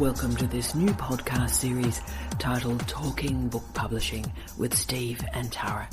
Welcome to this new podcast series titled Talking Book Publishing with Steve and Tara.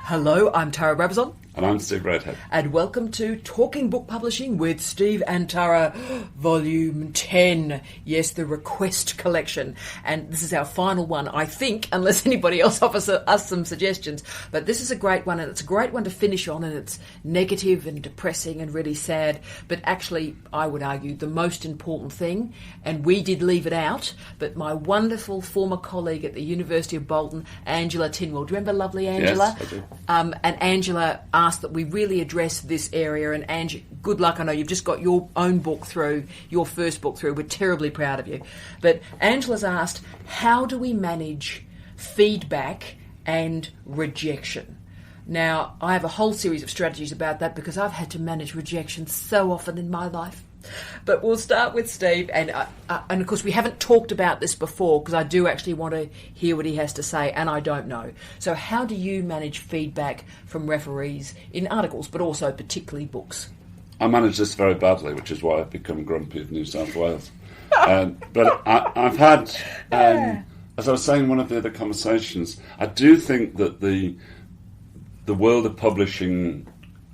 Hello, I'm Tara Brabazon. And I'm Steve Redhead. And welcome to Talking Book Publishing with Steve and Tara, Volume 10. Yes, the Request Collection. And this is our final one, I think, unless anybody else offers us some suggestions. But this is a great one, and it's a great one to finish on, and it's negative and depressing and really sad. But actually, I would argue, the most important thing, and we did leave it out, but my wonderful former colleague at the University of Bolton, Angela Tinwell. Do you remember lovely Angela? Yes, I do. And Angela asked that we really address this area, and Angie, good luck. I know you've just got your own book through, your first book through. We're terribly proud of you. But Angela's asked, how do we manage feedback and rejection? Now, I have a whole series of strategies about that because I've had to manage rejection so often in my life. But we'll start with Steve, and of course we haven't talked about this before because I do actually want to hear what he has to say, and I don't know. So how do you manage feedback from referees in articles, but also particularly books? I manage this very badly, which is why I've become Grumpy of New South Wales. But I've had, as I was saying in one of the other conversations, I do think that the world of publishing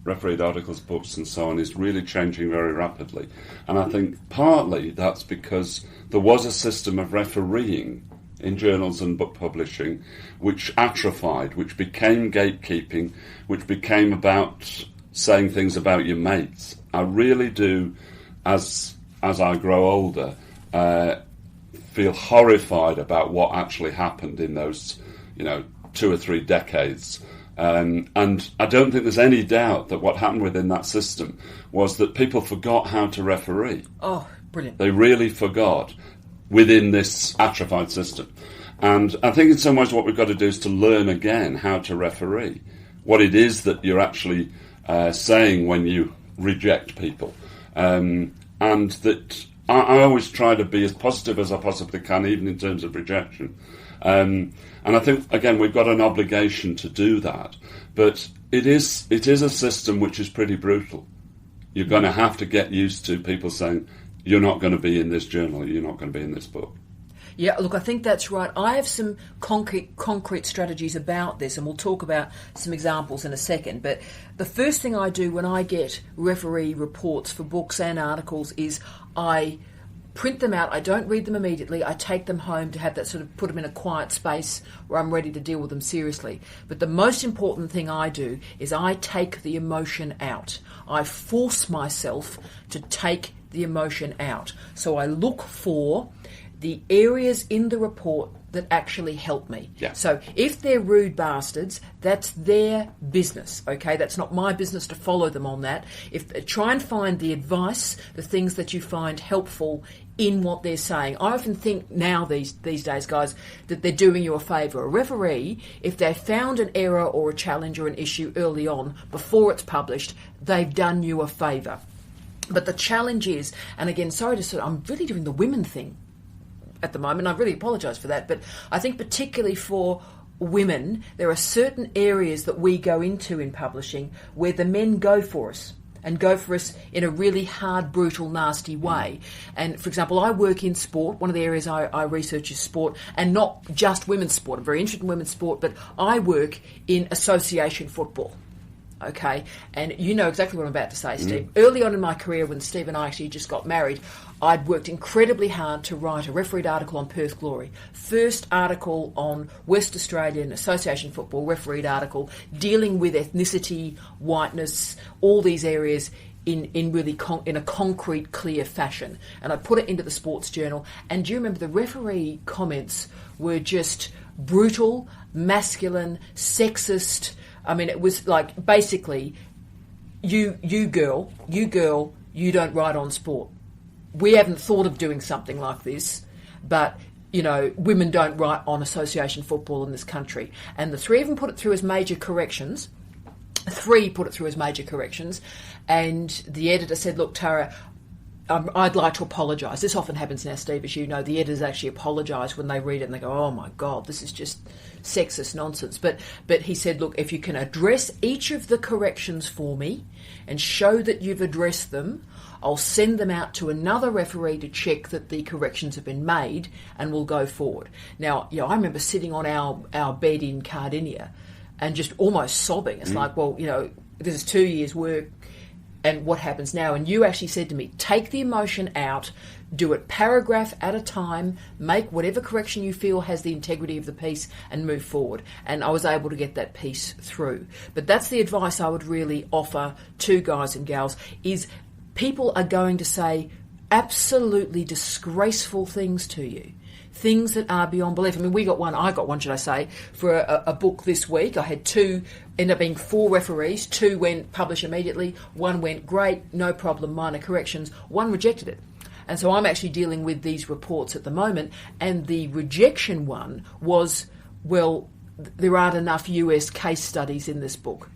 refereed articles, books and so on is really changing very rapidly. And I think partly that's because there was a system of refereeing in journals and book publishing which atrophied, which became gatekeeping, which became about saying things about your mates. I really do, as I grow older, feel horrified about what actually happened in those, 2 or 3 decades. And I don't think there's any doubt that what happened within that system was that people forgot how to referee. Oh, brilliant. They really forgot within this atrophied system. And I think in some ways what we've got to do is to learn again how to referee, what it is that you're actually saying when you reject people. And that I always try to be as positive as I possibly can, even in terms of rejection. And I think, again, we've got an obligation to do that. But it is a system which is pretty brutal. You're going to have to get used to people saying, you're not going to be in this journal, you're not going to be in this book. Yeah, look, I think that's right. I have some concrete strategies about this, and we'll talk about some examples in a second. But the first thing I do when I get referee reports for books and articles is I print them out. I don't read them immediately. I take them home to have that sort of put them in a quiet space where I'm ready to deal with them seriously. But the most important thing I do is I take the emotion out. I force myself to take the emotion out. So I look for the areas in the report that actually help me. Yeah. So if they're rude bastards, that's their business, okay? That's not my business to follow them on that. Try and find the advice, the things that you find helpful in what they're saying. I often think now these days, guys, that they're doing you a favour. A referee, if they found an error or a challenge or an issue early on, before it's published, they've done you a favour. But the challenge is, and again, I'm really doing the women thing at the moment. I really apologise for that, but I think particularly for women, there are certain areas that we go into in publishing where the men go for us, and go for us in a really hard, brutal, nasty way. And for example, I work in sport. One of the areas I research is sport, and not just women's sport. I'm very interested in women's sport, but I work in association football. Okay, and you know exactly what I'm about to say, Steve. Early on in my career, when Steve and I actually just got married, I'd worked incredibly hard to write a refereed article on Perth Glory. First article on West Australian association football, refereed article, dealing with ethnicity, whiteness, all these areas in a concrete, clear fashion. And I put it into the Sports Journal. And do you remember the referee comments were just brutal, masculine, sexist. I mean, it was like, basically, you girl, you don't write on sport. We haven't thought of doing something like this, but, women don't write on association football in this country. And the three of them put it through as major corrections. And the editor said, look, Tara, I'd like to apologise. This often happens now, Steve, as you know. The editors actually apologise when they read it and they go, oh my God, this is just sexist nonsense. But he said, look, if you can address each of the corrections for me and show that you've addressed them, I'll send them out to another referee to check that the corrections have been made and we'll go forward. Now, I remember sitting on our bed in Cardinia and just almost sobbing. It's like, well, this is 2 years' work. And what happens now? And you actually said to me, take the emotion out, do it paragraph at a time, make whatever correction you feel has the integrity of the piece and move forward. And I was able to get that piece through. But that's the advice I would really offer to guys and gals, is people are going to say absolutely disgraceful things to you. Things that are beyond belief. I mean, I got one, should I say, for a book this week. I had two, ended up being 4 referees. 2 went publish immediately. 1 went great, no problem, minor corrections. 1 rejected it. And so I'm actually dealing with these reports at the moment. And the rejection one was, well, there aren't enough US case studies in this book.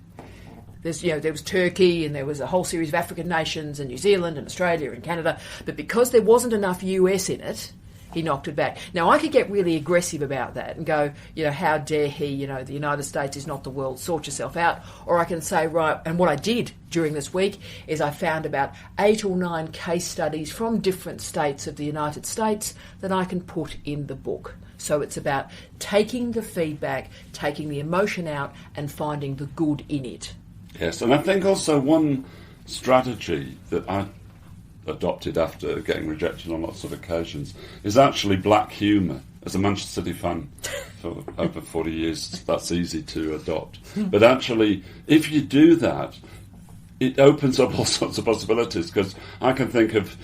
There was Turkey and there was a whole series of African nations and New Zealand and Australia and Canada. But because there wasn't enough US in it, he knocked it back. Now, I could get really aggressive about that and go, how dare he, the United States is not the world, sort yourself out. Or I can say, right, and what I did during this week is I found about 8 or 9 case studies from different states of the United States that I can put in the book. So it's about taking the feedback, taking the emotion out and finding the good in it. Yes, and I think also one strategy that I adopted after getting rejected on lots of occasions is actually black humour. As a Manchester City fan for over 40 years, that's easy to adopt. But actually, if you do that, it opens up all sorts of possibilities, because I can think of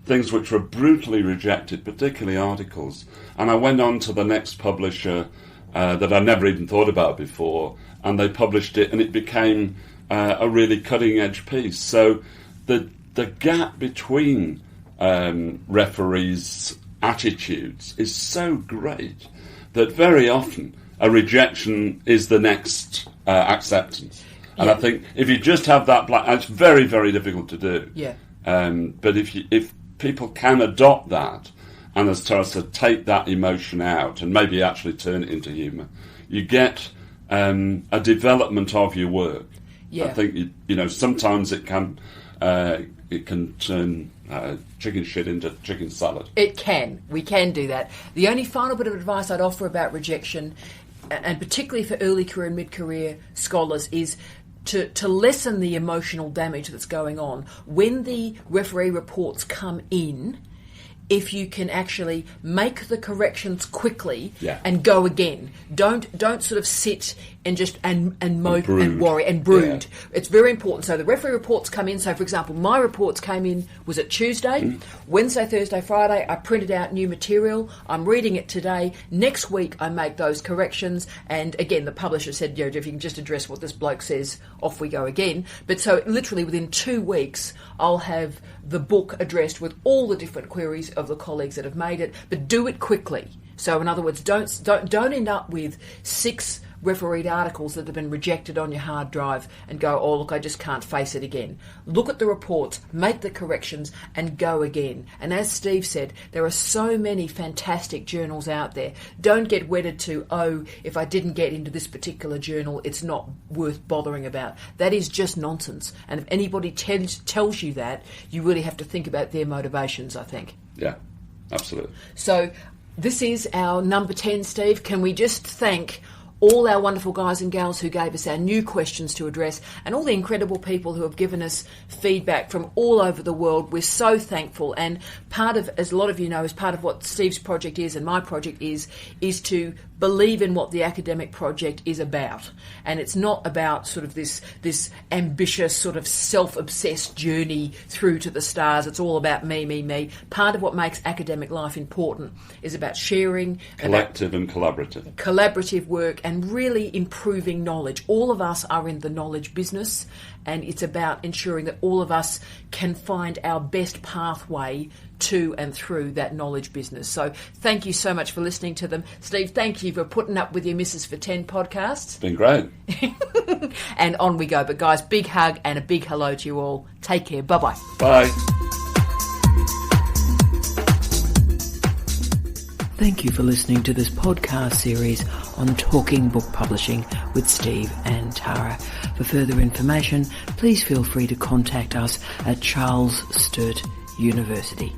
things which were brutally rejected, particularly articles, and I went on to the next publisher that I never even thought about before, and they published it, and it became a really cutting-edge piece. So the gap between referees' attitudes is so great that very often a rejection is the next acceptance. And I think if you just have that it's very, very difficult to do. Yeah. But if people can adopt that, and as Tara said, take that emotion out and maybe actually turn it into humour, you get a development of your work. Yeah. I think sometimes it can turn chicken shit into chicken salad. It can. We can do that. The only final bit of advice I'd offer about rejection, and particularly for early career and mid-career scholars, is to lessen the emotional damage that's going on. When the referee reports come in, if you can actually make the corrections quickly and go again. Don't sort of sit and just and mope and worry and brood. Yeah. It's very important. So the referee reports come in. So for example, my reports came in, was it Tuesday? Wednesday, Thursday, Friday, I printed out new material. I'm reading it today. Next week I make those corrections. And again, the publisher said, if you can just address what this bloke says, off we go again. But so literally within 2 weeks, I'll have the book addressed with all the different queries of the colleagues that have made it, but do it quickly. So in other words, don't end up with 6 refereed articles that have been rejected on your hard drive and go, oh look, I just can't face it again. Look at the reports, make the corrections and go again. And as Steve said, there are so many fantastic journals out there. Don't get wedded to, if I didn't get into this particular journal, it's not worth bothering about. That is just nonsense. And if anybody tells you that, you really have to think about their motivations, I think. Yeah, absolutely. So this is our number 10, Steve. Can we just thank all our wonderful guys and gals who gave us our new questions to address, and all the incredible people who have given us feedback from all over the world. We're so thankful, and part of, as a lot of you know, as part of what Steve's project is and my project is to believe in what the academic project is about. And it's not about sort of this ambitious sort of self-obsessed journey through to the stars. It's all about me. Part of what makes academic life important is about sharing, collective and collaborative work, and really improving knowledge. All of us are in the knowledge business, and it's about ensuring that all of us can find our best pathway to and through that knowledge business. So thank you so much for listening to them. Steve, thank you for putting up with your Misses for 10 podcasts. It's been great. And on we go. But guys, big hug and a big hello to you all. Take care. Bye-bye. Bye. Thank you for listening to this podcast series on Talking Book Publishing with Steve and Tara. For further information, please feel free to contact us at Charles Sturt University.